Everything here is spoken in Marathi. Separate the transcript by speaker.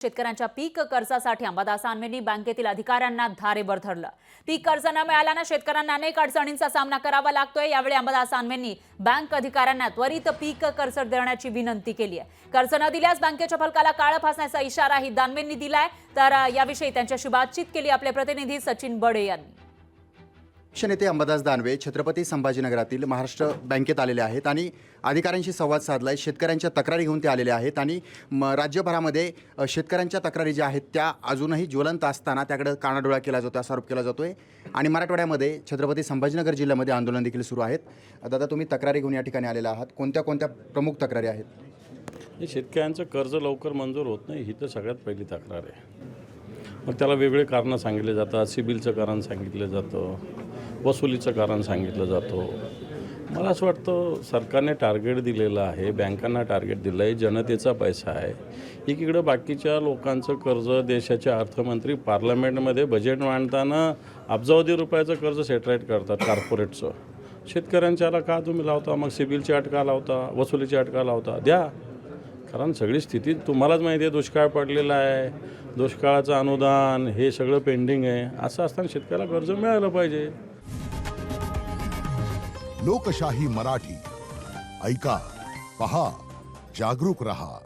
Speaker 1: शेतकऱ्यांच्या पीक कर्जासाठी अंबादास दानवेंनी बँकेतील अधिकाऱ्यांना धारेवर धरलं। पीक कर्ज न मिळाल्याने शेतकऱ्यांना अनेक अडचणींचा सामना करावा लागतोय। यावेळी अंबादास दानवेंनी बँक अधिकाऱ्यांना त्वरित पीक कर्ज देण्याची विनंती केली आहे। कर्ज न दिल्यास बँकेच्या फलकाला काळं फासण्याचा इशाराही दानवेंनी दिलाय। तर याविषयी त्यांच्याशी बातचीत केली आपले प्रतिनिधी सचिन बडे यांनी।
Speaker 2: नेते अंबादास दानवे छत्रपती संभाजीनगरातील महाराष्ट्र बँकेत आलेले आहेत आणि अधिकाऱ्यांशी संवाद साधलाय। शेतकऱ्यांच्या तक्रारी घेऊन ते आलेले आहेत आणि राज्यभरामध्ये शेतकऱ्यांच्या तक्रारी ज्या आहेत त्या अजूनही ज्वलंत असताना त्याकडे कानाडोळा केला जातो, असा आरोप केला जातोय। आणि मराठवाड्यामध्ये छत्रपती संभाजीनगर जिल्ह्यामध्ये आंदोलन देखील सुरू आहेत। दादा, तुम्ही तक्रारी घेऊन या ठिकाणी आलेला आहात, कोणत्या कोणत्या प्रमुख तक्रारी आहेत?
Speaker 3: शेतकऱ्यांचं कर्ज लवकर मंजूर होत नाही, ही तर सगळ्यात पहिली तक्रार आहे। मग त्याला वेगळे कारणं सांगितले जातात, सिबिलचं कारण सांगितलं जातं, वसुलीचं कारण सांगितलं जातं। मला असं वाटतं सरकारने टार्गेट दिलेलं आहे, बँकांना टार्गेट दिलं आहे, जनतेचा पैसा आहे। एकीकडे बाकीच्या लोकांचं कर्ज देशाचे अर्थमंत्री पार्लमेंटमध्ये बजेट मांडताना अब्जावधी रुपयाचं कर्ज सेटराईट करतात कॉर्पोरेटचं। शेतकऱ्यांच्याला का तुम्ही लावता? मग सिबिलची अट का लावता, वसुलीची अट का लावता? द्या, कारण सगळी स्थिती तुम्हालाच माहिती आहे, दुष्काळ पडलेला आहे, दुष्काळाचं अनुदान हे सगळं पेंडिंग आहे। असं असताना शेतकऱ्याला कर्ज मिळालं पाहिजे।
Speaker 4: लोकशाही मराठी ऐका, पहा, जागरूक रहा।